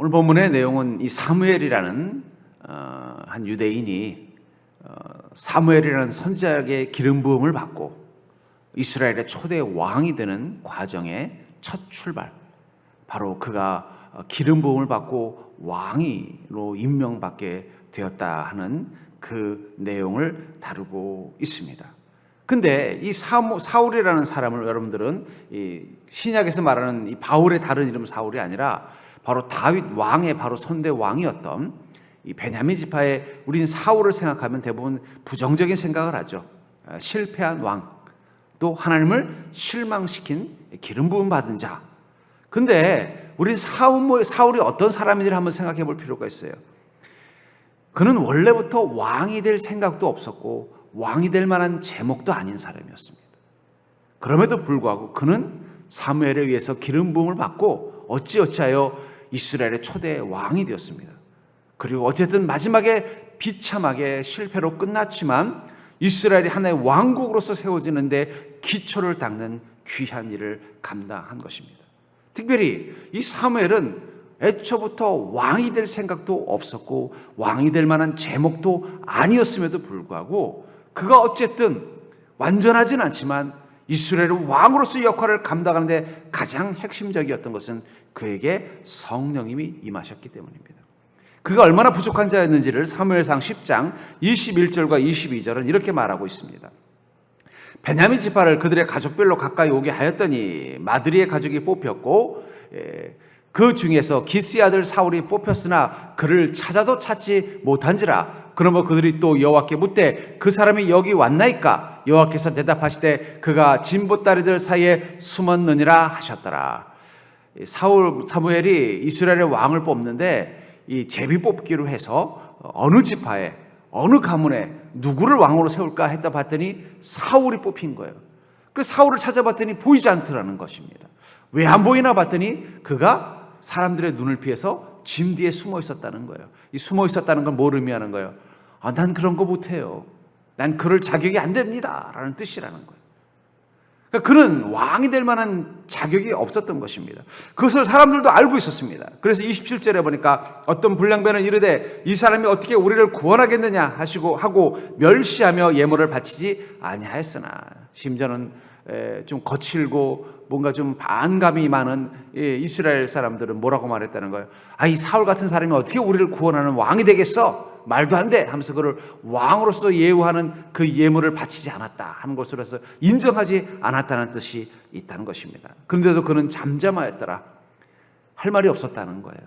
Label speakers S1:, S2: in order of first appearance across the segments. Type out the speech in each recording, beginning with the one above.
S1: 오늘 본문의 내용은 이 사무엘이라는 한 유대인이 사무엘이라는 선지자에게 기름 부음을 받고 이스라엘의 초대 왕이 되는 과정의 첫 출발, 바로 그가 기름 부음을 받고 왕으로 임명받게 되었다 하는 그 내용을 다루고 있습니다. 근데 이 사울이라는 사람을 여러분들은 이 신약에서 말하는 이 바울의 다른 이름 사울이 아니라 바로 다윗 왕의 바로 선대 왕이었던 이 베냐민 지파의 우린 사울을 생각하면 대부분 부정적인 생각을 하죠. 실패한 왕, 또 하나님을 실망시킨 기름 부음 받은 자. 근데 우린 사울이 어떤 사람인지를 한번 생각해 볼 필요가 있어요. 그는 원래부터 왕이 될 생각도 없었고 왕이 될 만한 제목도 아닌 사람이었습니다. 그럼에도 불구하고 그는 사무엘에 의해서 기름 부음을 받고 어찌어찌하여 이스라엘의 초대 왕이 되었습니다. 그리고 어쨌든 마지막에 비참하게 실패로 끝났지만 이스라엘이 하나의 왕국으로서 세워지는데 기초를 닦는 귀한 일을 감당한 것입니다. 특별히 이 사무엘은 애초부터 왕이 될 생각도 없었고 왕이 될 만한 제목도 아니었음에도 불구하고 그가 어쨌든 완전하진 않지만 이스라엘의 왕으로서의 역할을 감당하는데 가장 핵심적이었던 것은 그에게 성령님이 임하셨기 때문입니다. 그가 얼마나 부족한 자였는지를 사무엘상 10장 21절과 22절은 이렇게 말하고 있습니다. 베냐민 지파를 그들의 가족별로 가까이 오게 하였더니 마드리의 가족이 뽑혔고 그 중에서 기스의 아들 사울이 뽑혔으나 그를 찾아도 찾지 못한지라. 그러므로 그들이 또 여호와께 묻되 그 사람이 여기 왔나이까? 여호와께서 대답하시되 그가 진보다리들 사이에 숨었느니라 하셨더라. 사무엘이 이스라엘의 왕을 뽑는데 이 제비 뽑기로 해서 어느 지파에 어느 가문에 누구를 왕으로 세울까 했다 봤더니 사울이 뽑힌 거예요. 그래서 사울을 찾아봤더니 보이지 않더라는 것입니다. 왜 안 보이나 봤더니 그가 사람들의 눈을 피해서 짐 뒤에 숨어 있었다는 거예요. 이 숨어 있었다는 건 뭘 의미하는 거예요? 난 그런 거 못해요. 난 그럴 자격이 안 됩니다. 라는 뜻이라는 거예요. 그러니까 그는 왕이 될 만한 자격이 없었던 것입니다. 그것을 사람들도 알고 있었습니다. 그래서 27절에 보니까 어떤 불량배는 이르되 이 사람이 어떻게 우리를 구원하겠느냐 하고 멸시하며 예물을 바치지 아니하였으나, 심지어는 좀 거칠고 뭔가 좀 반감이 많은 이스라엘 사람들은 뭐라고 말했다는 거예요? 이 사울 같은 사람이 어떻게 우리를 구원하는 왕이 되겠어? 말도 안 돼 하면서 그를 왕으로서 예우하는 그 예물을 바치지 않았다 하는 것으로 해서 인정하지 않았다는 뜻이 있다는 것입니다. 그런데도 그는 잠잠하였더라. 할 말이 없었다는 거예요.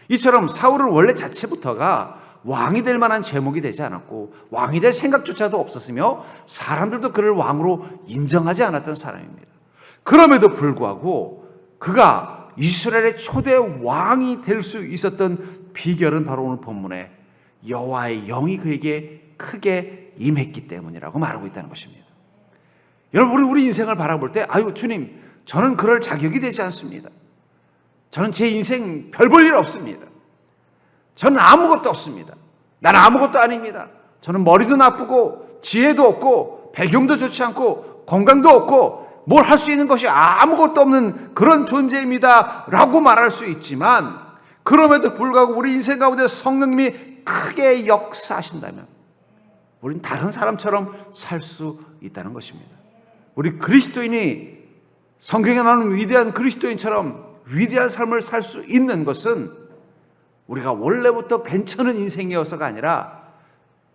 S1: 이처럼 사울은 원래 자체부터가 왕이 될 만한 제목이 되지 않았고 왕이 될 생각조차도 없었으며 사람들도 그를 왕으로 인정하지 않았던 사람입니다. 그럼에도 불구하고 그가 이스라엘의 초대 왕이 될 수 있었던 비결은 바로 오늘 본문에 여호와의 영이 그에게 크게 임했기 때문이라고 말하고 있다는 것입니다. 여러분, 우리 인생을 바라볼 때 주님, 저는 그럴 자격이 되지 않습니다. 저는 제 인생 별 볼 일 없습니다. 저는 아무것도 없습니다. 난 아무것도 아닙니다. 저는 머리도 나쁘고 지혜도 없고 배경도 좋지 않고 건강도 없고 뭘 할 수 있는 것이 아무것도 없는 그런 존재입니다 라고 말할 수 있지만, 그럼에도 불구하고 우리 인생 가운데 성령님이 크게 역사하신다면 우린 다른 사람처럼 살 수 있다는 것입니다. 우리 그리스도인이 성경에 나오는 위대한 그리스도인처럼 위대한 삶을 살 수 있는 것은 우리가 원래부터 괜찮은 인생이어서가 아니라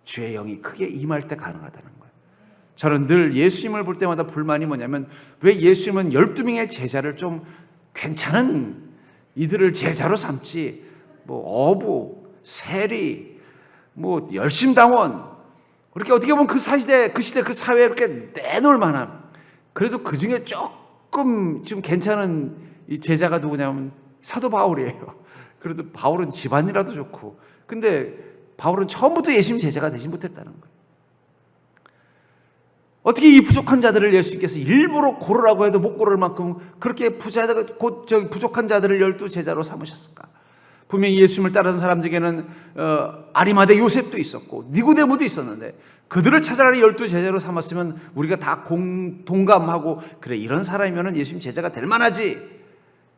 S1: 주의 영이 크게 임할 때 가능하다는 거예요. 저는 늘 예수님을 볼 때마다 불만이 뭐냐면, 왜 예수님은 12명의 제자를 좀 괜찮은 이들을 제자로 삼지, 어부, 세리, 열심당원, 그렇게 어떻게 보면 그 시대 그 사회에 이렇게 내놓을 만한, 그래도 그 중에 조금 좀 괜찮은 이 제자가 누구냐면 사도 바울이에요. 그래도 바울은 집안이라도 좋고, 근데 바울은 처음부터 예수님 제자가 되지 못했다는 거예요. 어떻게 이 부족한 자들을 예수님께서 일부러 고르라고 해도 못 고를 만큼 그렇게 부족한 자들을 12제자로 삼으셨을까? 분명히 예수님을 따르는 사람 중에는 아리마대 요셉도 있었고 니고데모도 있었는데 그들을 차라리 12제자로 삼았으면 우리가 다 동감하고, 그래, 이런 사람이면 예수님 제자가 될 만하지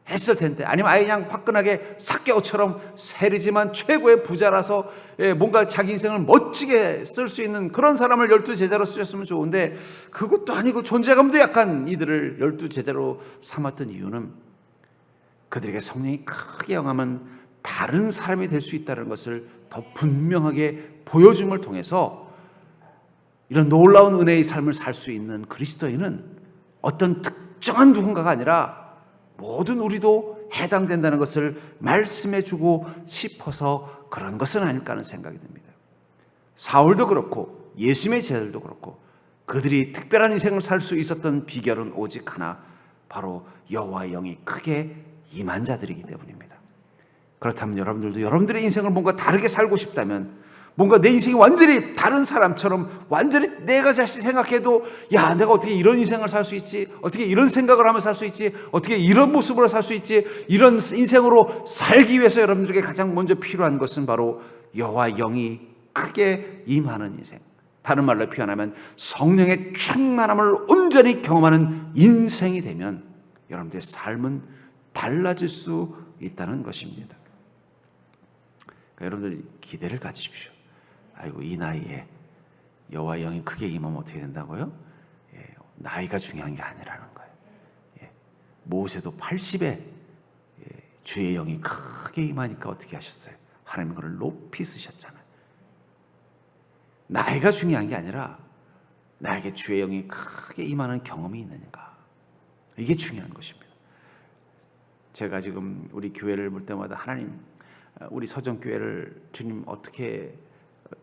S1: 했을 텐데, 아니면 아예 그냥 화끈하게 삭개오처럼 세리지만 최고의 부자라서 뭔가 자기 인생을 멋지게 쓸 수 있는 그런 사람을 12제자로 쓰셨으면 좋은데, 그것도 아니고 존재감도 약간 이들을 12제자로 삼았던 이유는 그들에게 성령이 크게 영하면 다른 사람이 될 수 있다는 것을 더 분명하게 보여줌을 통해서 이런 놀라운 은혜의 삶을 살 수 있는 그리스도인은 어떤 특정한 누군가가 아니라 모든 우리도 해당된다는 것을 말씀해 주고 싶어서 그런 것은 아닐까 하는 생각이 듭니다. 사울도 그렇고 예수님의 제자들도 그렇고 그들이 특별한 인생을 살 수 있었던 비결은 오직 하나, 바로 여호와의 영이 크게 임한 자들이기 때문입니다. 그렇다면 여러분들도 여러분들의 인생을 뭔가 다르게 살고 싶다면, 뭔가 내 인생이 완전히 다른 사람처럼 완전히 내가 자신이 생각해도 야, 내가 어떻게 이런 인생을 살 수 있지? 어떻게 이런 생각을 하며 살 수 있지? 어떻게 이런 모습으로 살 수 있지? 이런 인생으로 살기 위해서 여러분들에게 가장 먼저 필요한 것은 바로 여호와의 영이 크게 임하는 인생, 다른 말로 표현하면 성령의 충만함을 온전히 경험하는 인생이 되면 여러분들의 삶은 달라질 수 있다는 것입니다. 그러니까 여러분들 기대를 가지십시오. 아이고, 이 나이에 여호와의 영이 크게 임하면 어떻게 된다고요? 나이가 중요한 게 아니라는 거예요. 모세도 80에 주의 영이 크게 임하니까 어떻게 하셨어요? 하나님 그를 높이 쓰셨잖아요. 나이가 중요한 게 아니라 나에게 주의 영이 크게 임하는 경험이 있는가, 이게 중요한 것입니다. 제가 지금 우리 교회를 볼 때마다 하나님, 우리 서정교회를 주님 어떻게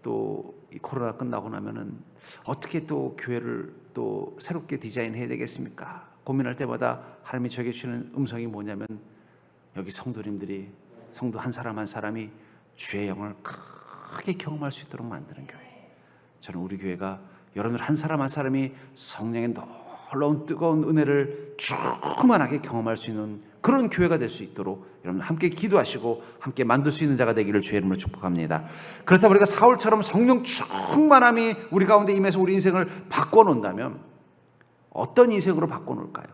S1: 또 이 코로나 끝나고 나면은 어떻게 또 교회를 또 새롭게 디자인해야 되겠습니까? 고민할 때마다 하나님이 저에게 주시는 음성이 뭐냐면, 여기 성도님들이, 성도 한 사람 한 사람이 주의 영을 크게 경험할 수 있도록 만드는 교회. 저는 우리 교회가 여러분들 한 사람 한 사람이 성령의 놀라운 뜨거운 은혜를 충만하게 경험할 수 있는 그런 교회가 될 수 있도록 여러분 함께 기도하시고 함께 만들 수 있는 자가 되기를 주의 이름으로 축복합니다. 그렇다면 우리가 사울처럼 성령 충만함이 우리 가운데 임해서 우리 인생을 바꿔놓는다면 어떤 인생으로 바꿔놓을까요?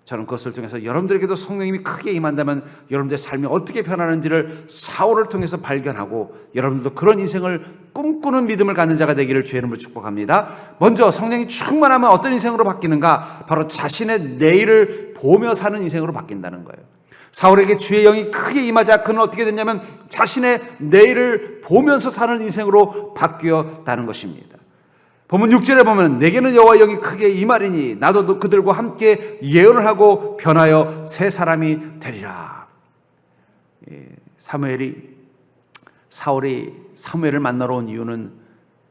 S1: 저는 그것을 통해서 여러분들에게도 성령님이 크게 임한다면 여러분들의 삶이 어떻게 변하는지를 사울을 통해서 발견하고 여러분들도 그런 인생을 꿈꾸는 믿음을 갖는 자가 되기를 주의 이름으로 축복합니다. 먼저 성령이 충만하면 어떤 인생으로 바뀌는가? 바로 자신의 내일을 보며 사는 인생으로 바뀐다는 거예요. 사울에게 주의 영이 크게 임하자 그는 어떻게 됐냐면 자신의 내일을 보면서 사는 인생으로 바뀌었다는 것입니다. 본문 6절에 보면 내게는 여호와의 영이 크게 임하리니 나도 그들과 함께 예언을 하고 변하여 새 사람이 되리라. 사울이 사무엘을 만나러 온 이유는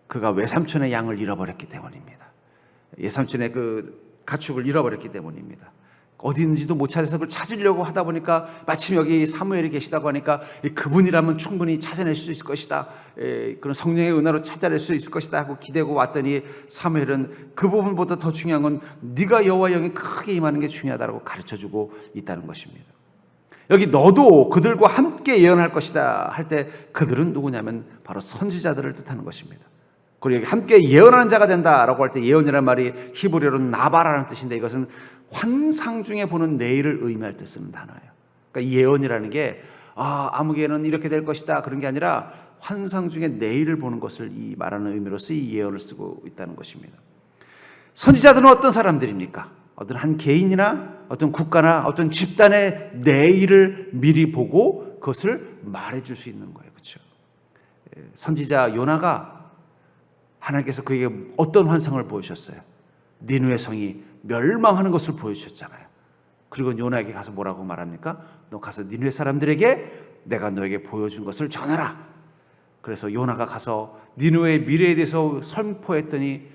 S1: 그가 외삼촌의 양을 잃어버렸기 때문입니다. 외삼촌의 그 가축을 잃어버렸기 때문입니다. 어디 있는지도 못 찾아서 그걸 찾으려고 하다 보니까 마침 여기 사무엘이 계시다고 하니까 그분이라면 충분히 찾아낼 수 있을 것이다, 그런 성령의 은혜로 찾아낼 수 있을 것이다 하고 기대고 왔더니 사무엘은 그 부분보다 더 중요한 건 네가 여호와의 영이 크게 임하는 게 중요하다고 가르쳐주고 있다는 것입니다. 여기 너도 그들과 함께 예언할 것이다 할 때 그들은 누구냐면 바로 선지자들을 뜻하는 것입니다. 그리고 여기 함께 예언하는 자가 된다라고 할 때 예언이라는 말이 히브리어로는 나바라는 뜻인데 이것은 환상 중에 보는 내일을 의미할 때 쓰는 단어예요. 그러니까 예언이라는 게 아무개는 이렇게 될 것이다 그런 게 아니라 환상 중에 내일을 보는 것을 이 말하는 의미로서 이 예언을 쓰고 있다는 것입니다. 선지자들은 어떤 사람들입니까? 어떤 한 개인이나 어떤 국가나 어떤 집단의 내일을 미리 보고 그것을 말해줄 수 있는 거예요. 그렇죠? 선지자 요나가 하나님께서 그에게 어떤 환상을 보여주셨어요? 니느웨 성이 멸망하는 것을 보여주셨잖아요. 그리고 요나에게 가서 뭐라고 말합니까? 너 가서 니느웨 사람들에게 내가 너에게 보여준 것을 전하라. 그래서 요나가 가서 니느웨의 미래에 대해서 선포했더니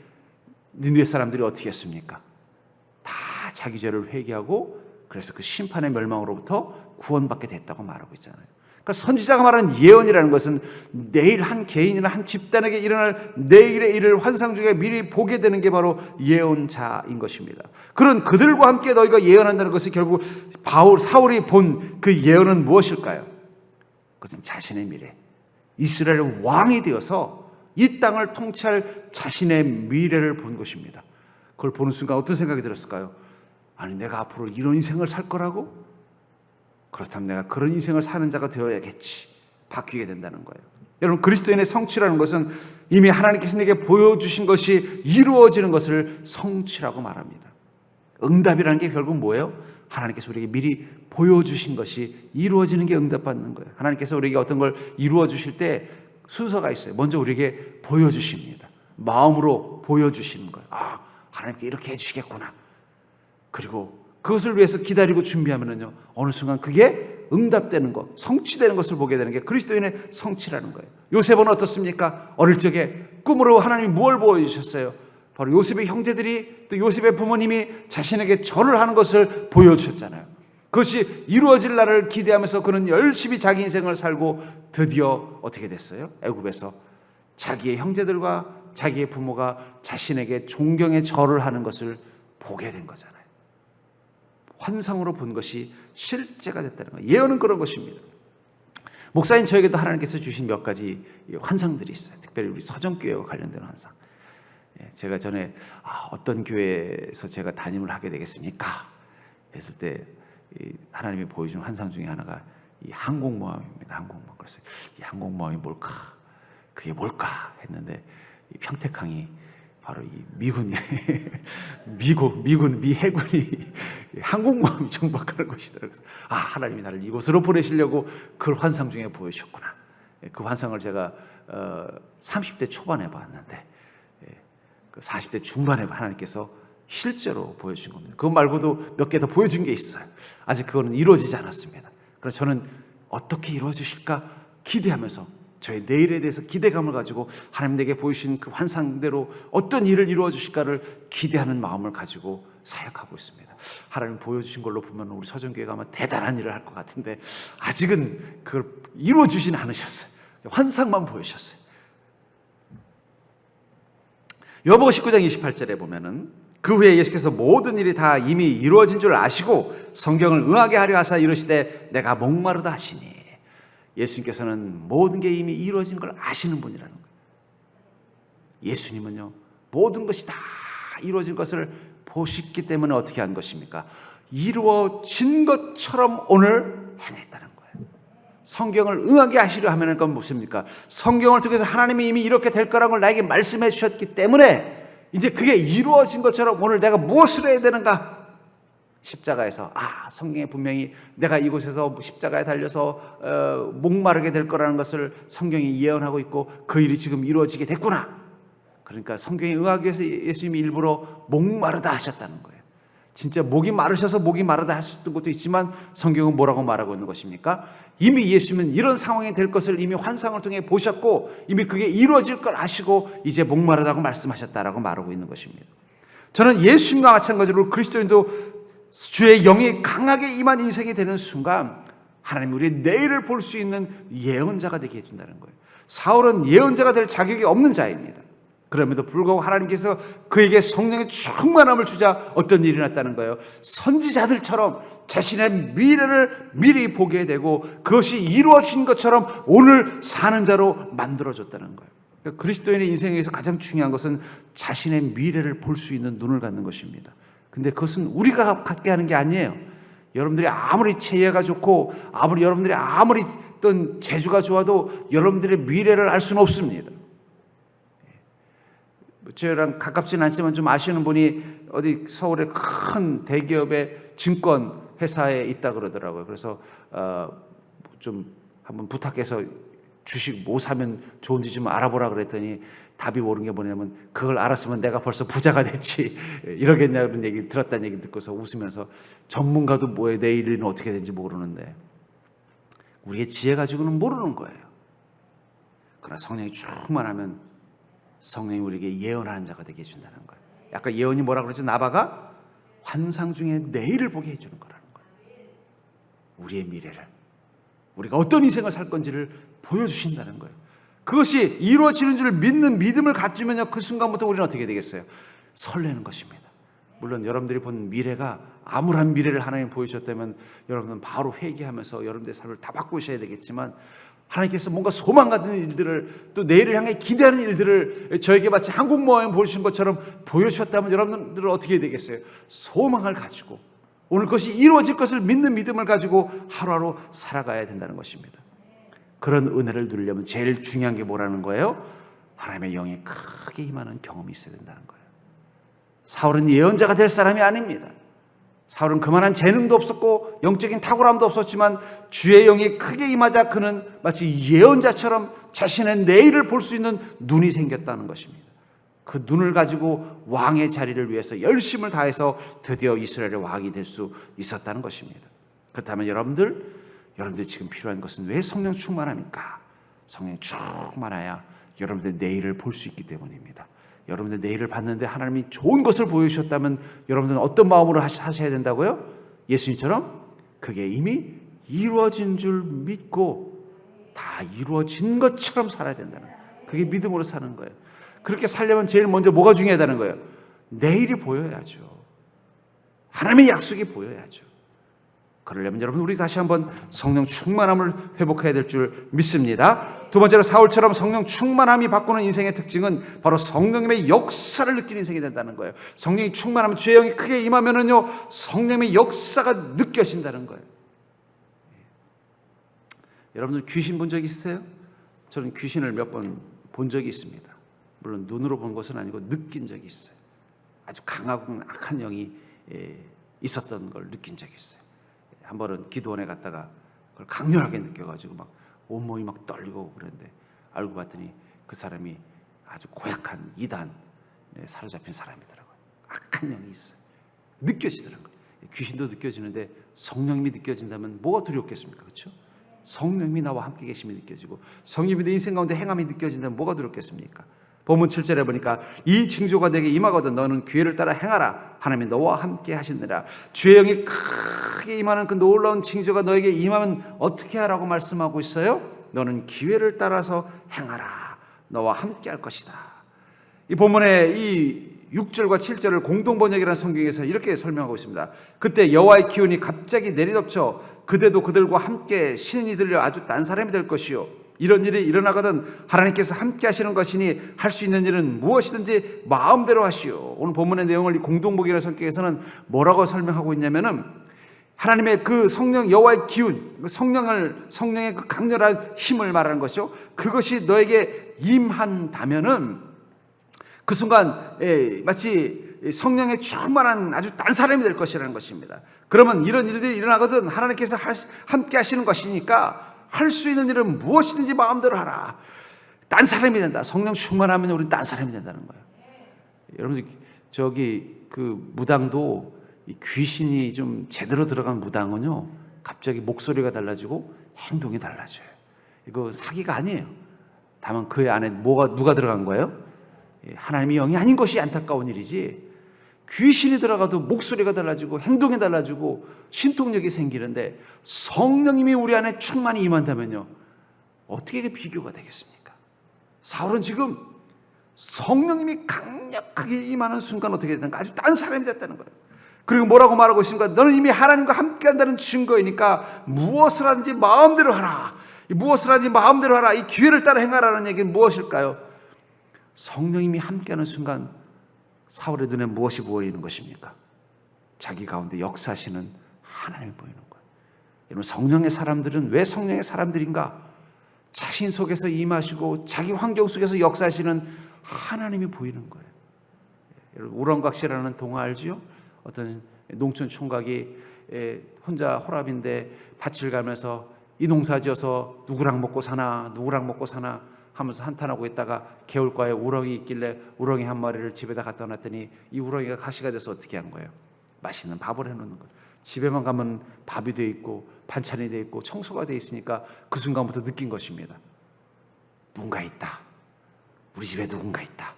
S1: 니느웨 사람들이 어떻게 했습니까? 다 자기 죄를 회개하고 그래서 그 심판의 멸망으로부터 구원받게 됐다고 말하고 있잖아요. 그러니까 선지자가 말하는 예언이라는 것은 내일 한 개인이나 한 집단에게 일어날 내일의 일을 환상 중에 미리 보게 되는 게 바로 예언자인 것입니다. 그런 그들과 함께 너희가 예언한다는 것이 결국 사울이 본 그 예언은 무엇일까요? 그것은 자신의 미래, 이스라엘의 왕이 되어서 이 땅을 통치할 자신의 미래를 본 것입니다. 그걸 보는 순간 어떤 생각이 들었을까요? 아니 내가 앞으로 이런 인생을 살 거라고? 그렇다면 내가 그런 인생을 사는 자가 되어야겠지. 바뀌게 된다는 거예요. 여러분, 그리스도인의 성취라는 것은 이미 하나님께서 내게 보여주신 것이 이루어지는 것을 성취라고 말합니다. 응답이라는 게 결국 뭐예요? 하나님께서 우리에게 미리 보여주신 것이 이루어지는 게 응답받는 거예요. 하나님께서 우리에게 어떤 걸 이루어 주실 때 순서가 있어요. 먼저 우리에게 보여주십니다. 마음으로 보여주시는 거예요. 아, 하나님께 이렇게 해주시겠구나. 그리고 그것을 위해서 기다리고 준비하면은요, 어느 순간 그게 응답되는 것, 성취되는 것을 보게 되는 게 그리스도인의 성취라는 거예요. 요셉은 어떻습니까? 어릴 적에 꿈으로 하나님이 무엇을 보여주셨어요? 바로 요셉의 형제들이, 또 요셉의 부모님이 자신에게 절을 하는 것을 보여주셨잖아요. 그것이 이루어질 날을 기대하면서 그는 열심히 자기 인생을 살고 드디어 어떻게 됐어요? 애굽에서 자기의 형제들과 자기의 부모가 자신에게 존경의 절을 하는 것을 보게 된 거잖아요. 환상으로 본 것이 실제가 됐다는 거예요. 예언은 그런 것입니다. 목사인 저에게도 하나님께서 주신 몇 가지 환상들이 있어요. 특별히 우리 서정교회와 관련된 환상. 제가 전에 어떤 교회에서 제가 담임을 하게 되겠습니까? 했을 때 하나님이 보여준 환상 중에 하나가 이 항공모함입니다. 항공모함. 그래서 이 항공모함이 뭘까? 그게 뭘까? 했는데 이 평택항이 바로 이 미군이 미 해군이 항공모함이 정박하는 것이더라고요. 그래서 하나님이 나를 이곳으로 보내시려고 그걸 환상 중에 보여주셨구나. 그 환상을 제가 30대 초반에 봤는데 40대 중반에 하나님께서 실제로 보여주신 겁니다. 그것 말고도 몇 개 더 보여준 게 있어요. 아직 그거는 이루어지지 않았습니다. 그래서 저는 어떻게 이루어지실까 기대하면서 저의 내일에 대해서 기대감을 가지고 하나님 내게 보이신 그 환상대로 어떤 일을 이루어 주실까를 기대하는 마음을 가지고 사역하고 있습니다. 하나님 보여주신 걸로 보면 우리 서정교회가 아마 대단한 일을 할 것 같은데 아직은 그걸 이루어 주지는 않으셨어요. 환상만 보여주셨어요. 요한복음 19장 28절에 보면은 그 후에 예수께서 모든 일이 다 이미 이루어진 줄 아시고 성경을 응하게 하려 하사 이르시되 내가 목마르다 하시니, 예수님께서는 모든 게 이미 이루어진 걸 아시는 분이라는 거예요. 예수님은요, 모든 것이 다 이루어진 것을 보셨기 때문에 어떻게 한 것입니까? 이루어진 것처럼 오늘 행했다는 거예요. 성경을 응하게 하시려 하면 그건 무엇입니까? 성경을 통해서 하나님이 이미 이렇게 될 거라는 걸 나에게 말씀해 주셨기 때문에 이제 그게 이루어진 것처럼 오늘 내가 무엇을 해야 되는가? 십자가에서 성경에 분명히 내가 이곳에서 십자가에 달려서 목마르게 될 거라는 것을 성경이 예언하고 있고 그 일이 지금 이루어지게 됐구나. 그러니까 성경에 응하기 위해서 예수님이 일부러 목마르다 하셨다는 거예요. 진짜 목이 마르셔서 목이 마르다 하셨던 것도 있지만 성경은 뭐라고 말하고 있는 것입니까? 이미 예수님은 이런 상황이 될 것을 이미 환상을 통해 보셨고 이미 그게 이루어질 걸 아시고 이제 목마르다고 말씀하셨다라고 말하고 있는 것입니다. 저는 예수님과 마찬가지로 그리스도인도 주의 영이 강하게 임한 인생이 되는 순간 하나님 우리의 내일을 볼 수 있는 예언자가 되게 해준다는 거예요. 사울은 예언자가 될 자격이 없는 자입니다. 그럼에도 불구하고 하나님께서 그에게 성령의 충만함을 주자 어떤 일이 났다는 거예요. 선지자들처럼 자신의 미래를 미리 보게 되고 그것이 이루어진 것처럼 오늘 사는 자로 만들어줬다는 거예요. 그러니까 그리스도인의 인생에서 가장 중요한 것은 자신의 미래를 볼 수 있는 눈을 갖는 것입니다. 근데 그것은 우리가 갖게 하는 게 아니에요. 여러분들이 아무리 체계가 좋고 여러분들이 아무리 어떤 재주가 좋아도 여러분들의 미래를 알 수는 없습니다. 저랑 가깝지는 않지만 좀 아시는 분이 어디 서울의 큰 대기업의 증권 회사에 있다 그러더라고요. 그래서 좀 한번 부탁해서 주식 뭐 사면 좋은지 좀 알아보라 그랬더니 답이 모르는 게 뭐냐면 그걸 알았으면 내가 벌써 부자가 됐지 이러겠냐는 얘기 들었다는 얘기 듣고서 웃으면서 전문가도 뭐에 내일은 어떻게 되는지 모르는데 우리의 지혜 가지고는 모르는 거예요. 그러나 성령이 충만하면 성령이 우리에게 예언하는 자가 되게 해준다는 거예요. 아까 예언이 뭐라 그러죠? 나바가 환상 중에 내일을 보게 해주는 거라는 거예요. 우리의 미래를 우리가 어떤 인생을 살 건지를 보여주신다는 거예요. 그것이 이루어지는 줄 믿는 믿음을 갖추면요 그 순간부터 우리는 어떻게 되겠어요? 설레는 것입니다. 물론 여러분들이 본 미래가 암울한 미래를 하나님 보여주셨다면 여러분은 바로 회개하면서 여러분들의 삶을 다 바꾸셔야 되겠지만 하나님께서 뭔가 소망 같은 일들을 또 내일을 향해 기대하는 일들을 저에게 마치 항공모함에 보여주신 것처럼 보여주셨다면 여러분들은 어떻게 되겠어요? 소망을 가지고 오늘 그것이 이루어질 것을 믿는 믿음을 가지고 하루하루 살아가야 된다는 것입니다. 그런 은혜를 누리려면 제일 중요한 게 뭐라는 거예요? 하나님의 영이 크게 임하는 경험이 있어야 된다는 거예요. 사울은 예언자가 될 사람이 아닙니다. 사울은 그만한 재능도 없었고 영적인 탁월함도 없었지만 주의 영이 크게 임하자 그는 마치 예언자처럼 자신의 내일을 볼 수 있는 눈이 생겼다는 것입니다. 그 눈을 가지고 왕의 자리를 위해서 열심을 다해서 드디어 이스라엘의 왕이 될 수 있었다는 것입니다. 그렇다면 여러분들 지금 필요한 것은 왜 성령 충만합니까? 성령 충만해야 여러분들 내일을 볼 수 있기 때문입니다. 여러분들 내일을 봤는데 하나님이 좋은 것을 보여주셨다면 여러분들은 어떤 마음으로 하셔야 된다고요? 예수님처럼 그게 이미 이루어진 줄 믿고 다 이루어진 것처럼 살아야 된다는 거예요. 그게 믿음으로 사는 거예요. 그렇게 살려면 제일 먼저 뭐가 중요하다는 거예요? 내일이 보여야죠. 하나님의 약속이 보여야죠. 그러려면 여러분 우리 다시 한번 성령 충만함을 회복해야 될 줄 믿습니다. 두 번째로 사울처럼 성령 충만함이 바꾸는 인생의 특징은 바로 성령님의 역사를 느끼는 인생이 된다는 거예요. 성령이 충만하면 주의 영이 크게 임하면은요 성령의 역사가 느껴진다는 거예요. 여러분들 귀신 본 적 있으세요? 저는 귀신을 몇 번 본 적이 있습니다. 물론 눈으로 본 것은 아니고 느낀 적이 있어요. 아주 강하고 악한 영이 있었던 걸 느낀 적이 있어요. 한 번은 기도원에 갔다가 그걸 강렬하게 느껴가지고 막 온몸이 막 떨리고 그랬는데 알고 봤더니 그 사람이 아주 고약한 이단에 사로잡힌 사람이더라고요. 악한 영이 있어요. 느껴지더라고요. 귀신도 느껴지는데 성령님이 느껴진다면 뭐가 두렵겠습니까? 그렇죠? 성령님이 나와 함께 계심이 느껴지고 성령님이 내 인생 가운데 행함이 느껴진다면 뭐가 두렵겠습니까? 본문 7절에 보니까 이 징조가 내게 임하거든 너는 기회를 따라 행하라. 하나님이 너와 함께 하시느라. 주의 영이 크게 임하는 그 놀라운 징조가 너에게 임하면 어떻게 하라고 말씀하고 있어요? 너는 기회를 따라서 행하라. 너와 함께 할 것이다. 이 본문의 이 6절과 7절을 공동번역이라는 성경에서 이렇게 설명하고 있습니다. 그때 여호와의 기운이 갑자기 내리덮쳐 그대도 그들과 함께 신이 들려 아주 딴 사람이 될 것이요 이런 일이 일어나거든 하나님께서 함께 하시는 것이니 할 수 있는 일은 무엇이든지 마음대로 하시오. 오늘 본문의 내용을 이 공동복이라는 성격에서는 뭐라고 설명하고 있냐면은 하나님의 그 성령 여호와의 기운, 성령의 그 강렬한 힘을 말하는 것이요. 그것이 너에게 임한다면은 그 순간 마치 성령의 충만한 아주 딴 사람이 될 것이라는 것입니다. 그러면 이런 일들이 일어나거든 하나님께서 함께 하시는 것이니까 할 수 있는 일은 무엇이든지 마음대로 하라. 딴 사람이 된다. 성령 충만하면 우리는 딴 사람이 된다는 거예요. 여러분들 저기 그 무당도 귀신이 좀 제대로 들어간 무당은요 갑자기 목소리가 달라지고 행동이 달라져요. 이거 사기가 아니에요. 다만 그 안에 누가 들어간 거예요? 하나님의 영이 아닌 것이 안타까운 일이지 귀신이 들어가도 목소리가 달라지고 행동이 달라지고 신통력이 생기는데 성령님이 우리 안에 충만히 임한다면요 어떻게 이게 비교가 되겠습니까? 사울은 지금 성령님이 강력하게 임하는 순간 어떻게 됐는가? 아주 딴 사람이 됐다는 거예요. 그리고 뭐라고 말하고 있습니까? 너는 이미 하나님과 함께 한다는 증거이니까 무엇을 하든지 마음대로 하라. 무엇을 하든지 마음대로 하라. 이 기회를 따라 행하라는 얘기는 무엇일까요? 성령님이 함께하는 순간 사울의 눈에 무엇이 보이는 것입니까? 자기 가운데 역사하시는 하나님을 보이는 거예요. 여러분 성령의 사람들은 왜 성령의 사람들인가? 자신 속에서 임하시고 자기 환경 속에서 역사하시는 하나님이 보이는 거예요. 여러분 우렁각시라는 동화 알지요? 어떤 농촌 총각이 혼자 호랍인데 밭을 가면서 이 농사 지어서 누구랑 먹고 사나 하면서 한탄하고 있다가 개울가에 우렁이 있길래 우렁이 한 마리를 집에다 갖다 놨더니 이 우렁이가 가시가 돼서 어떻게 한 거예요? 맛있는 밥을 해놓는 거예요. 집에만 가면 밥이 돼 있고 반찬이 돼 있고 청소가 돼 있으니까 그 순간부터 느낀 것입니다. 누군가 있다. 우리 집에 누군가 있다.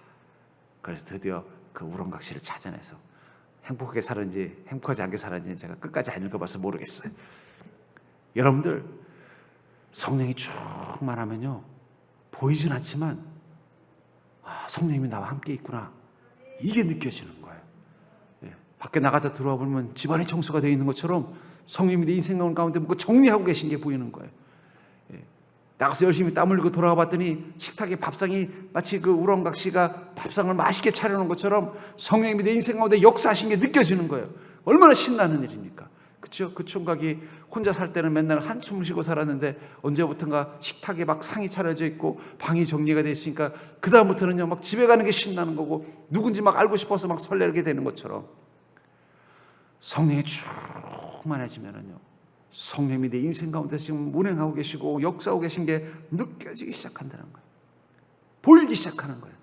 S1: 그래서 드디어 그 우렁각시를 찾아내서 행복하게 살았는지 행복하지 않게 살았는지 제가 끝까지 안 읽어봐서 모르겠어요. 여러분들 성령이 충만하면요 보이진 않지만 성령님이 나와 함께 있구나 이게 느껴지는 거예요. 밖에 나가다 들어와 보면 집안이 청소가 되어 있는 것처럼 성령님이 내 인생 가운데 뭔가 정리하고 계신 게 보이는 거예요. 나가서 열심히 땀 흘리고 돌아와 봤더니 식탁에 밥상이 마치 그 우렁각시가 밥상을 맛있게 차려놓은 것처럼 성령님이 내 인생 가운데 역사하신 게 느껴지는 거예요. 얼마나 신나는 일입니까? 그렇죠? 그 총각이 혼자 살 때는 맨날 한숨을 쉬고 살았는데 언제부턴가 식탁에 막 상이 차려져 있고 방이 정리가 돼 있으니까 그 다음부터는요 막 집에 가는 게 신나는 거고 누군지 막 알고 싶어서 막 설레게 되는 것처럼 성령이 충만해지면은요 성령이 내 인생 가운데 지금 운행하고 계시고 역사하고 계신 게 느껴지기 시작한다는 거예요. 보이기 시작하는 거예요.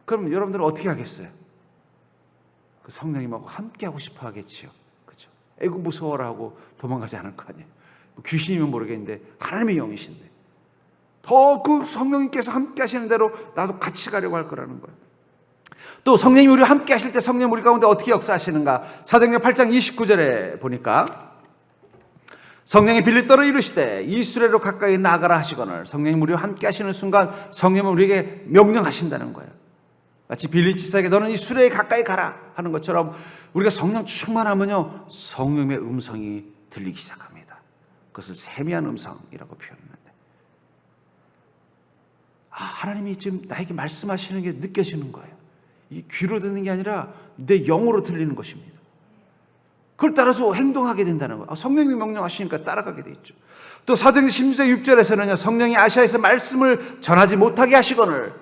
S1: 그럼 여러분들은 어떻게 하겠어요? 그 성령님하고 함께 하고 싶어 하겠지요. 그렇죠? 에고 무서워라 하고 도망가지 않을 거 아니에요. 귀신이면 모르겠는데 하나님의 영이신데 더 그 성령님께서 함께 하시는 대로 나도 같이 가려고 할 거라는 거예요. 또 성령님이 우리와 함께 하실 때 성령 우리 가운데 어떻게 역사하시는가? 사도행전 8장 29절에 보니까 성령이 빌립더로 이르시되 이스라엘로 가까이 나가라 하시거늘 성령님 우리와 함께 하시는 순간 성령은 우리에게 명령하신다는 거예요. 마치 빌립 지사에게 너는 이스라엘에 가까이 가라 하는 것처럼 우리가 성령 충만하면요 성령의 음성이 들리기 시작합니다. 그것을 세미한 음성이라고 표현하는데 하나님이 지금 나에게 말씀하시는 게 느껴지는 거예요. 이 귀로 듣는 게 아니라 내 영으로 들리는 것입니다. 그걸 따라서 행동하게 된다는 거예요. 성령이 명령하시니까 따라가게 돼 있죠. 또 사도행전 16장 6절에서는요 성령이 아시아에서 말씀을 전하지 못하게 하시거늘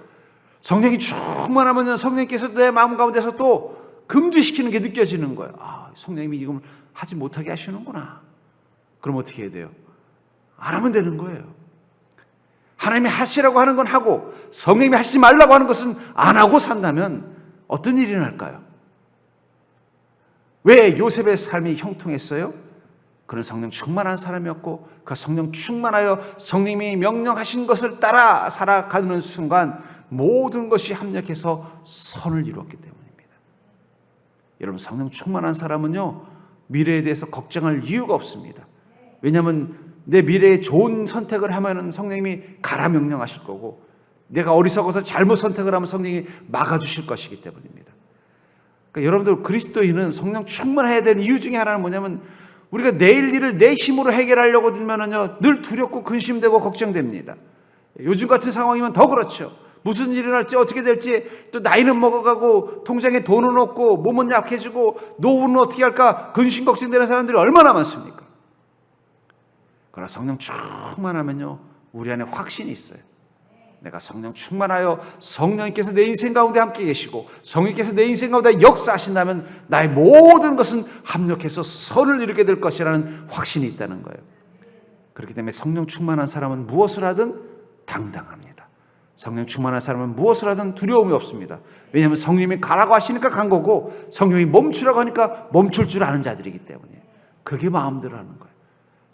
S1: 성령이 충만하면 성령께서 내 마음 가운데서 또 금지시키는 게 느껴지는 거예요. 성령님이 지금 하지 못하게 하시는구나. 그럼 어떻게 해야 돼요? 안 하면 되는 거예요. 하나님이 하시라고 하는 건 하고 성령님이 하시지 말라고 하는 것은 안 하고 산다면 어떤 일이 날까요? 왜 요셉의 삶이 형통했어요? 그는 성령 충만한 사람이었고 그 성령 충만하여 성령님이 명령하신 것을 따라 살아가는 순간 모든 것이 합력해서 선을 이루었기 때문입니다. 여러분 성령 충만한 사람은요 미래에 대해서 걱정할 이유가 없습니다. 왜냐하면 내 미래에 좋은 선택을 하면 성령님이 가라 명령하실 거고 내가 어리석어서 잘못 선택을 하면 성령이 막아주실 것이기 때문입니다. 그러니까 여러분들 그리스도인은 성령 충만해야 되는 이유 중에 하나는 뭐냐면 우리가 내일 일을 내 힘으로 해결하려고 들면은요 늘 두렵고 근심되고 걱정됩니다. 요즘 같은 상황이면 더 그렇죠. 무슨 일이 날지 어떻게 될지 또 나이는 먹어가고 통장에 돈은 없고 몸은 약해지고 노후는 어떻게 할까 근심 걱정되는 사람들이 얼마나 많습니까? 그러나 성령 충만하면요 우리 안에 확신이 있어요. 내가 성령 충만하여 성령님께서 내 인생 가운데 함께 계시고 성령님께서 내 인생 가운데 역사하신다면 나의 모든 것은 합력해서 선을 이루게 될 것이라는 확신이 있다는 거예요. 그렇기 때문에 성령 충만한 사람은 무엇을 하든 당당합니다. 성령 충만한 사람은 무엇을 하든 두려움이 없습니다. 왜냐하면 성령님이 가라고 하시니까 간 거고 성령이 멈추라고 하니까 멈출 줄 아는 자들이기 때문에 그게 마음대로 하는 거예요.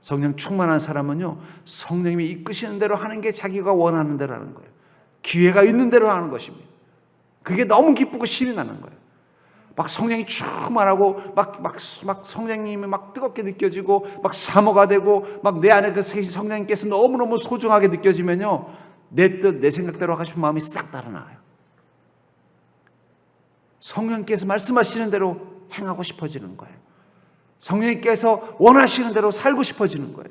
S1: 성령 충만한 사람은요 성령님이 이끄시는 대로 하는 게 자기가 원하는 대로 하는 거예요. 기회가 있는 대로 하는 것입니다. 그게 너무 기쁘고 신이 나는 거예요. 막 성령이 충만하고 막 성령님이 막 뜨겁게 느껴지고 막 사모가 되고 막 내 안에 그 성령님께서 너무너무 소중하게 느껴지면요 내 뜻 내 생각대로 하고 싶은 마음이 싹 달아나요. 성령께서 말씀하시는 대로 행하고 싶어지는 거예요. 성령님께서 원하시는 대로 살고 싶어지는 거예요.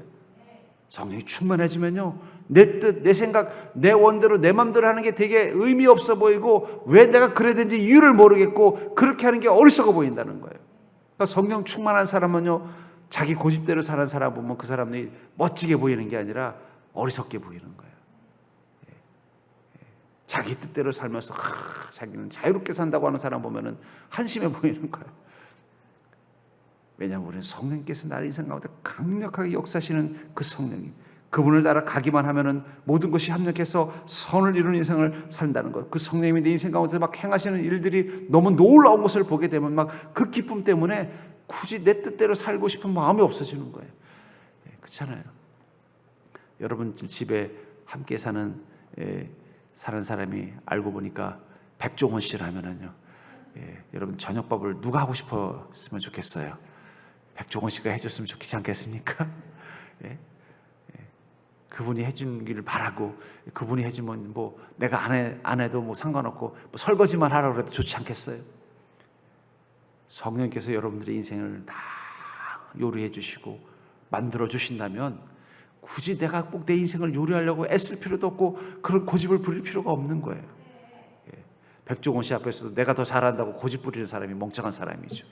S1: 성령이 충만해지면요 내 뜻, 내 생각, 내 원대로 내 맘대로 하는 게 되게 의미 없어 보이고 왜 내가 그래야 되는지 이유를 모르겠고 그렇게 하는 게 어리석어 보인다는 거예요. 그러니까 성령 충만한 사람은요 자기 고집대로 사는 사람 보면 그 사람이 멋지게 보이는 게 아니라 어리석게 보이는 거예요. 자기 뜻대로 살면서 자기는 자유롭게 산다고 하는 사람 보면은 한심해 보이는 거예요. 왜냐하면 우리는 성령께서 나의 인생 가운데 강력하게 역사하시는 그 성령님, 그분을 따라 가기만 하면은 모든 것이 합력해서 선을 이루는 인생을 산다는 것. 그 성령님이 내 인생 가운데 막 행하시는 일들이 너무 놀라운 것을 보게 되면 막 그 기쁨 때문에 굳이 내 뜻대로 살고 싶은 마음이 없어지는 거예요. 그렇잖아요. 여러분 집에 함께 사는 사람이 알고 보니까 백종원 씨라면은요, 여러분 저녁밥을 누가 하고 싶었으면 좋겠어요? 백종원 씨가 해줬으면 좋겠지 않겠습니까? 그분이 해주기를 바라고, 그분이 해주면 뭐 내가 안 해도 뭐 상관없고 뭐 설거지만 하라고 해도 좋지 않겠어요? 성령께서 여러분들의 인생을 다 요리해 주시고 만들어 주신다면 굳이 내가 꼭 내 인생을 요리하려고 애쓸 필요도 없고 그런 고집을 부릴 필요가 없는 거예요. 백종원 씨 앞에서도 내가 더 잘한다고 고집 부리는 사람이 멍청한 사람이죠.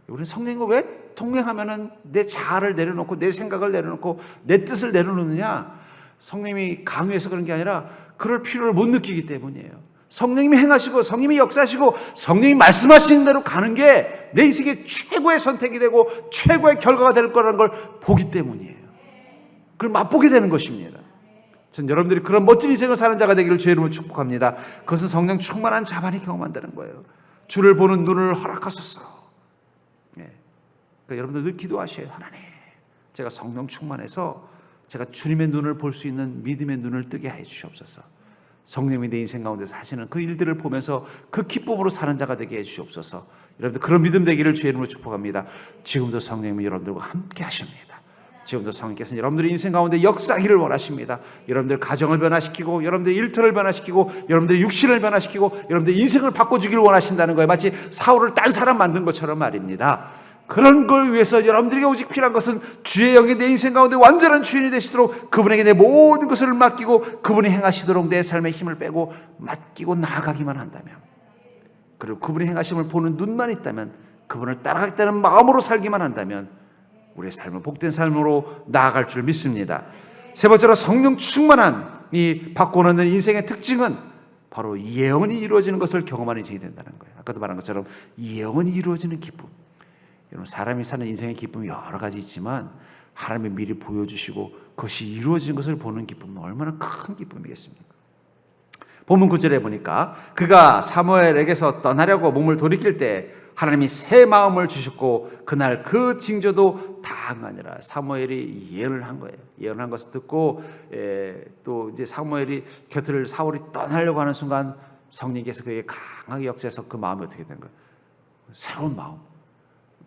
S1: 우리는 성령과 왜 동행하면은 내 자아를 내려놓고 내 생각을 내려놓고 내 뜻을 내려놓느냐? 성령님이 강요해서 그런 게 아니라 그럴 필요를 못 느끼기 때문이에요. 성령님이 행하시고 성령님이 역사하시고 성령님이 말씀하시는 대로 가는 게 내 인생의 최고의 선택이 되고 최고의 결과가 될 거라는 걸 보기 때문이에요. 그걸 맛보게 되는 것입니다. 전 여러분들이 그런 멋진 인생을 사는 자가 되기를 주의 이름으로 축복합니다. 그것은 성령 충만한 자만이 경험한다는 거예요. 주를 보는 눈을 허락하소서. 네. 그러니까 여러분들 늘 기도하셔야 하나님, 제가 성령 충만해서 제가 주님의 눈을 볼 수 있는 믿음의 눈을 뜨게 해 주시옵소서. 성령이 내 인생 가운데서 하시는 그 일들을 보면서 그 기쁨으로 사는 자가 되게 해 주시옵소서. 여러분들 그런 믿음 되기를 주의 이름으로 축복합니다. 지금도 성령님이 여러분들과 함께 하십니다. 지금도 성령께서는 여러분들의 인생 가운데 역사하기를 원하십니다. 여러분들 가정을 변화시키고 여러분들의 일터를 변화시키고 여러분들의 육신을 변화시키고 여러분들의 인생을 바꿔주기를 원하신다는 거예요. 마치 사울을 딴 사람 만든 것처럼 말입니다. 그런 걸 위해서 여러분들에게 오직 필요한 것은 주의 영이 내 인생 가운데 완전한 주인이 되시도록 그분에게 내 모든 것을 맡기고 그분이 행하시도록 내 삶의 힘을 빼고 맡기고 나아가기만 한다면, 그리고 그분이 행하심을 보는 눈만 있다면, 그분을 따라가겠다는 마음으로 살기만 한다면 우리의 삶은 복된 삶으로 나아갈 줄 믿습니다. 세 번째로 성령 충만한 이 바꿔놓는 인생의 특징은 바로 예언이 이루어지는 것을 경험하는 인생이 된다는 거예요. 아까도 말한 것처럼 예언이 이루어지는 기쁨. 여러분, 사람이 사는 인생의 기쁨이 여러 가지 있지만 하나님이 미리 보여주시고 그것이 이루어지는 것을 보는 기쁨은 얼마나 큰 기쁨이겠습니까? 본문 9절에 보니까 그가 사무엘에게서 떠나려고 몸을 돌이킬 때 하나님이 새 마음을 주셨고 그날 그 징조도 다하니라. 사무엘이 예언을 한 거예요. 예언한 것을 듣고 또 이제 사무엘이 곁을 사울이 떠나려고 하는 순간 성령께서 그에게 강하게 역사해서 그 마음이 어떻게 된 거예요? 새로운 마음.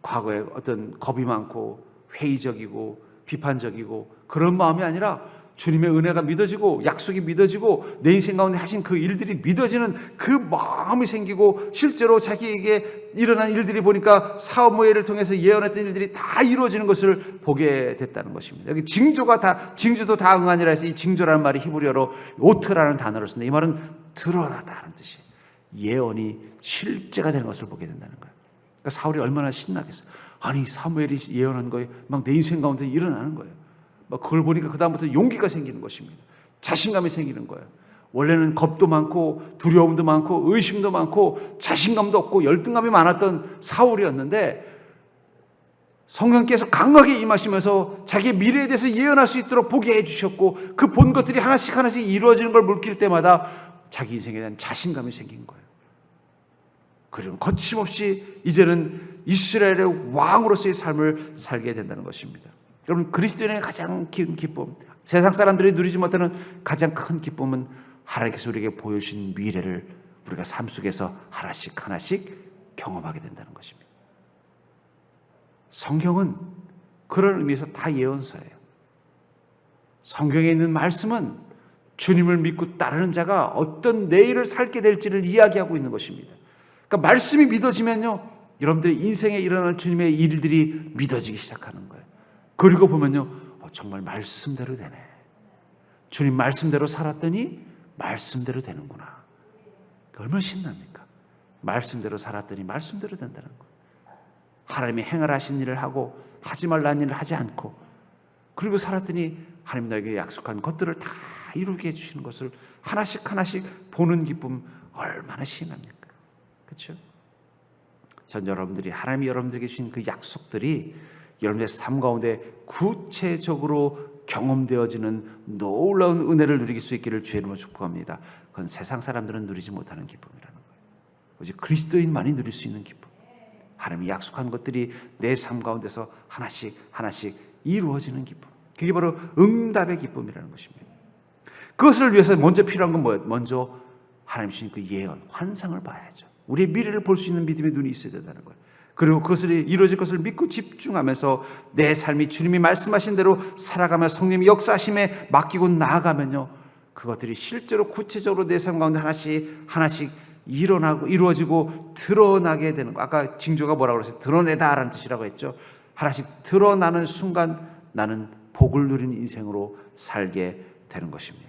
S1: 과거에 어떤 겁이 많고 회의적이고 비판적이고 그런 마음이 아니라 주님의 은혜가 믿어지고 약속이 믿어지고 내 인생 가운데 하신 그 일들이 믿어지는 그 마음이 생기고 실제로 자기에게 일어난 일들이 보니까 사무엘을 통해서 예언했던 일들이 다 이루어지는 것을 보게 됐다는 것입니다. 여기 징조도 다 응하니라 해서 이 징조라는 말이 히브리어로 오트라는 단어를 쓴다. 이 말은 드러나다는 뜻이에요. 예언이 실제가 되는 것을 보게 된다는 거예요. 그러니까 사울이 얼마나 신나겠어요. 아니, 사무엘이 예언한 거에 막 내 인생 가운데 일어나는 거예요. 막 그걸 보니까 그다음부터 용기가 생기는 것입니다. 자신감이 생기는 거예요. 원래는 겁도 많고 두려움도 많고 의심도 많고 자신감도 없고 열등감이 많았던 사울이었는데 성령께서 강하게 임하시면서 자기의 미래에 대해서 예언할 수 있도록 보게 해주셨고 그 본 것들이 하나씩 하나씩 이루어지는 걸 물길 때마다 자기 인생에 대한 자신감이 생긴 거예요. 그리고 거침없이 이제는 이스라엘의 왕으로서의 삶을 살게 된다는 것입니다. 여러분, 그리스도인의 가장 큰 기쁨, 세상 사람들이 누리지 못하는 가장 큰 기쁨은 하나님께서 우리에게 보여주신 미래를 우리가 삶 속에서 하나씩 경험하게 된다는 것입니다. 성경은 그런 의미에서 다 예언서예요. 성경에 있는 말씀은 주님을 믿고 따르는 자가 어떤 내일을 살게 될지를 이야기하고 있는 것입니다. 그러니까 말씀이 믿어지면요, 여러분들의 인생에 일어날 주님의 일들이 믿어지기 시작하는 거예요. 그리고 보면요, 정말 말씀대로 되네. 주님 말씀대로 살았더니 말씀대로 되는구나. 얼마나 신납니까? 말씀대로 살았더니 말씀대로 된다는 거예요. 하나님이 행하신 일을 하고 하지 말라는 일을 하지 않고 그리고 살았더니 하나님 너에게 약속한 것들을 다 이루게 해주시는 것을 하나씩 보는 기쁨 얼마나 신납니까? 그렇죠? 전 여러분들이 하나님이 여러분들에게 주신 그 약속들이 여러분의 삶 가운데 구체적으로 경험되어지는 놀라운 은혜를 누리길 수 있기를 주의 이름으로 축복합니다. 그건 세상 사람들은 누리지 못하는 기쁨이라는 거예요. 오직 그리스도인만이 누릴 수 있는 기쁨. 하나님이 약속한 것들이 내 삶 가운데서 하나씩 이루어지는 기쁨. 그게 바로 응답의 기쁨이라는 것입니다. 그것을 위해서 먼저 필요한 건 뭐예요? 먼저 하나님 주신 그 예언, 환상을 봐야죠. 우리의 미래를 볼 수 있는 믿음의 눈이 있어야 된다는 거예요. 그리고 그것이 이루어질 것을 믿고 집중하면서 내 삶이 주님이 말씀하신 대로 살아가며 성령의 역사하심에 맡기고 나아가면요, 그것들이 실제로 구체적으로 내 삶 가운데 하나씩 일어나고 이루어지고 드러나게 되는 거. 아까 징조가 뭐라고 그랬어요? 드러내다라는 뜻이라고 했죠. 하나씩 드러나는 순간 나는 복을 누리는 인생으로 살게 되는 것입니다.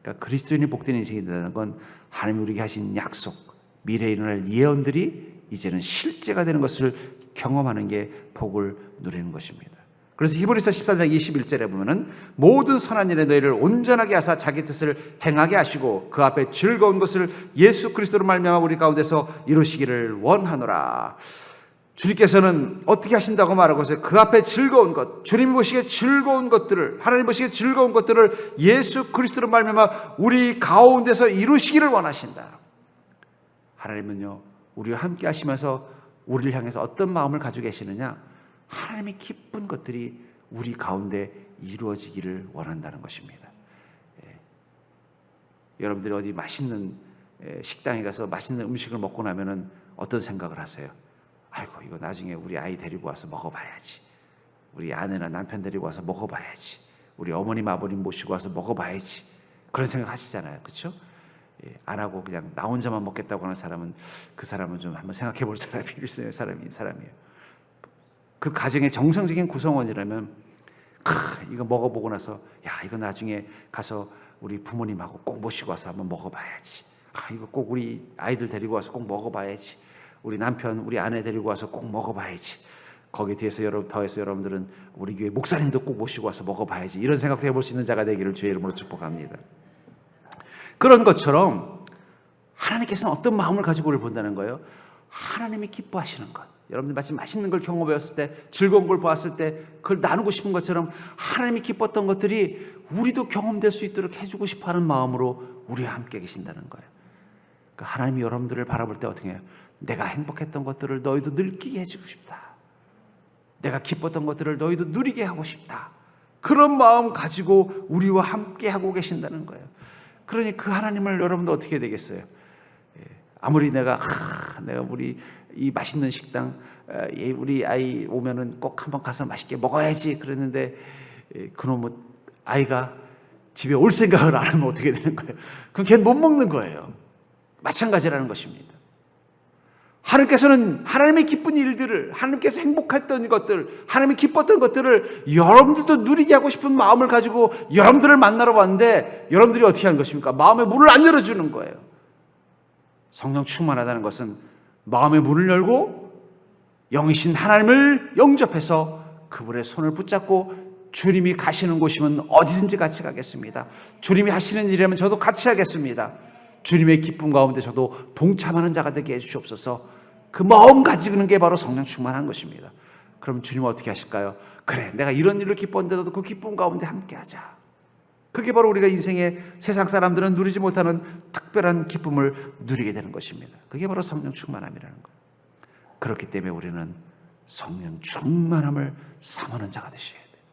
S1: 그러니까 그리스도인이 복된 인생이 된다는 건 하나님이 우리에게 하신 약속, 미래에 일어날 예언들이 이제는 실제가 되는 것을 경험하는 게 복을 누리는 것입니다. 그래서 히브리서 13장 21절에 보면은 모든 선한 일에 너희를 온전하게 하사 자기 뜻을 행하게 하시고 그 앞에 즐거운 것을 예수 그리스도로 말미암아 우리 가운데서 이루시기를 원하노라. 주님께서는 어떻게 하신다고 말하고 있어요? 그 앞에 즐거운 것, 주님 보시기에 즐거운 것들을, 하나님 보시기에 즐거운 것들을 예수 그리스도로 말미암아 우리 가운데서 이루시기를 원하신다. 하나님은요, 우리와 함께 하시면서 우리를 향해서 어떤 마음을 가지고 계시느냐? 하나님의 기쁜 것들이 우리 가운데 이루어지기를 원한다는 것입니다. 여러분들이 어디 맛있는 식당에 가서 맛있는 음식을 먹고 나면은 어떤 생각을 하세요? 아이고, 이거 나중에 우리 아이 데리고 와서 먹어봐야지. 우리 아내나 남편 데리고 와서 먹어봐야지. 우리 어머님 아버님 모시고 와서 먹어봐야지. 그런 생각 하시잖아요. 그렇죠? 안 하고 그냥 나 혼자만 먹겠다고 하는 사람은, 그 사람은 좀 한번 생각해 볼 사람이 있어요. 사람이에요. 그 가정의 정상적인 구성원이라면 이거 먹어보고 나서 이거 나중에 가서 우리 부모님하고 꼭 모시고 와서 한번 먹어봐야지. 이거 꼭 우리 아이들 데리고 와서 꼭 먹어봐야지. 우리 남편, 우리 아내 데리고 와서 꼭 먹어봐야지. 거기에 더해서 여러분들은 우리 교회 목사님도 꼭 모시고 와서 먹어봐야지. 이런 생각도 해볼 수 있는 자가 되기를 주의 이름으로 축복합니다. 그런 것처럼 하나님께서는 어떤 마음을 가지고 우리를 본다는 거예요? 하나님이 기뻐하시는 것. 여러분들 마치 맛있는 걸 경험해봤을 때, 즐거운 걸 보았을 때 그걸 나누고 싶은 것처럼 하나님이 기뻤던 것들이 우리도 경험될 수 있도록 해주고 싶어하는 마음으로 우리와 함께 계신다는 거예요. 그러니까 하나님이 여러분들을 바라볼 때 어떻게 해요? 내가 행복했던 것들을 너희도 느끼게 해주고 싶다. 내가 기뻤던 것들을 너희도 누리게 하고 싶다. 그런 마음 가지고 우리와 함께 하고 계신다는 거예요. 그러니 그 하나님을 여러분도 어떻게 해야 되겠어요? 아무리 내가 우리 이 맛있는 식당 우리 아이 오면은 꼭 한번 가서 맛있게 먹어야지 그랬는데 그놈의 아이가 집에 올 생각을 안 하면 어떻게 되는 거예요? 그럼 걔는 못 먹는 거예요. 마찬가지라는 것입니다. 하나님께서는 하나님의 기쁜 일들을, 하나님께서 행복했던 것들, 하나님이 기뻤던 것들을 여러분들도 누리게 하고 싶은 마음을 가지고 여러분들을 만나러 왔는데 여러분들이 어떻게 하는 것입니까? 마음의 문을 안 열어주는 거예요. 성령 충만하다는 것은 마음의 문을 열고 영이신 하나님을 영접해서 그분의 손을 붙잡고 주님이 가시는 곳이면 어디든지 같이 가겠습니다. 주님이 하시는 일이라면 저도 같이 하겠습니다. 주님의 기쁨 가운데 저도 동참하는 자가 되게 해주시옵소서. 그 마음 가지는 게 바로 성령 충만한 것입니다. 그럼 주님은 어떻게 하실까요? 그래, 내가 이런 일로 기뻤는데도 그 기쁨 가운데 함께 하자. 그게 바로 우리가 인생의 세상 사람들은 누리지 못하는 특별한 기쁨을 누리게 되는 것입니다. 그게 바로 성령 충만함이라는 거예요. 그렇기 때문에 우리는 성령 충만함을 삼하는 자가 되셔야 돼요.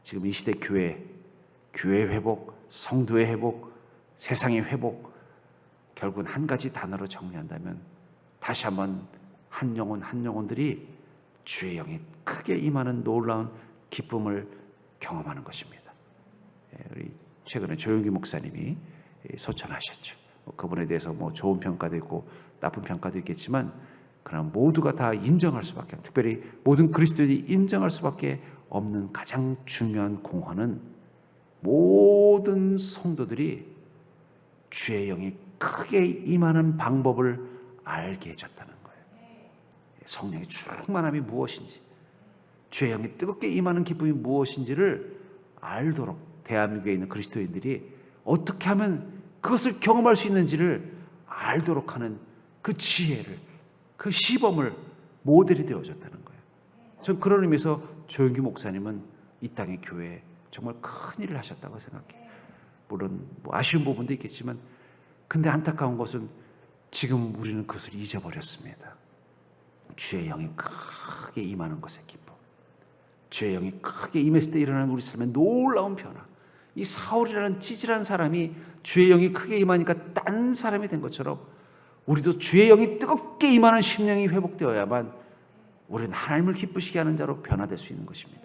S1: 지금 이 시대 교회의 회복, 성도의 회복, 세상의 회복, 결국은 한 가지 단어로 정리한다면 다시 한번 한 영혼들이 주의 영이 크게 임하는 놀라운 기쁨을 경험하는 것입니다. 우리 최근에 조용기 목사님이 소천하셨죠. 그분에 대해서 좋은 평가도 있고 나쁜 평가도 있겠지만 그러나 모두가 다 인정할 수밖에, 특별히 모든 그리스도인이 인정할 수밖에 없는 가장 중요한 공헌은 모든 성도들이 주의 영이 크게 임하는 방법을 알게 해줬다는 거예요. 성령의 충만함이 무엇인지, 주의 영이 뜨겁게 임하는 기쁨이 무엇인지를 알도록 대한민국에 있는 그리스도인들이 어떻게 하면 그것을 경험할 수 있는지를 알도록 하는 그 지혜를, 그 시범을 모델이 되어줬다는 거예요. 전 그런 의미에서 조용기 목사님은 이 땅의 교회에 정말 큰 일을 하셨다고 생각해요. 물론 아쉬운 부분도 있겠지만, 근데 안타까운 것은 지금 우리는 그것을 잊어버렸습니다. 주의 영이 크게 임하는 것의 기쁨, 주의 영이 크게 임했을 때 일어나는 우리 삶의 놀라운 변화. 이 사울이라는 찌질한 사람이 주의 영이 크게 임하니까 딴 사람이 된 것처럼 우리도 주의 영이 뜨겁게 임하는 심령이 회복되어야만 우리는 하나님을 기쁘시게 하는 자로 변화될 수 있는 것입니다.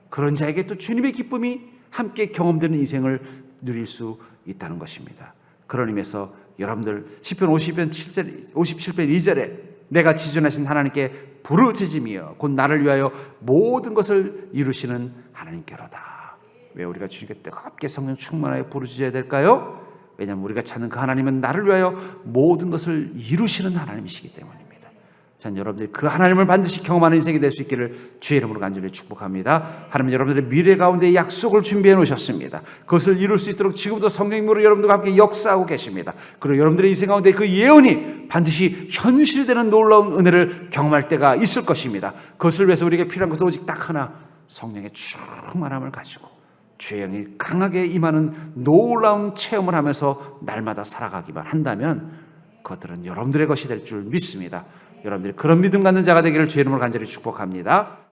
S1: 그런 자에게 또 주님의 기쁨이 함께 경험되는 인생을 누릴 수 있다는 것입니다. 그런 의미에서 여러분들 시편 57편 2절에 내가 지존하신 하나님께 부르짖으며 곧 나를 위하여 모든 것을 이루시는 하나님께로다. 왜 우리가 주님께 뜨겁게 성령 충만하여 부르짖어야 될까요? 왜냐하면 우리가 찾는 그 하나님은 나를 위하여 모든 것을 이루시는 하나님이시기 때문입니다. 전 여러분들이 그 하나님을 반드시 경험하는 인생이 될 수 있기를 주의 이름으로 간절히 축복합니다. 하나님 여러분들의 미래 가운데 약속을 준비해 놓으셨습니다. 그것을 이룰 수 있도록 지금부터 성령님으로 여러분들과 함께 역사하고 계십니다. 그리고 여러분들의 인생 가운데 그 예언이 반드시 현실이 되는 놀라운 은혜를 경험할 때가 있을 것입니다. 그것을 위해서 우리에게 필요한 것은 오직 딱 하나, 성령의 충만함을 가지고 주의 영이 강하게 임하는 놀라운 체험을 하면서 날마다 살아가기만 한다면 그것들은 여러분들의 것이 될 줄 믿습니다. 여러분들이 그런 믿음 갖는 자가 되기를 주의 이름으로 간절히 축복합니다.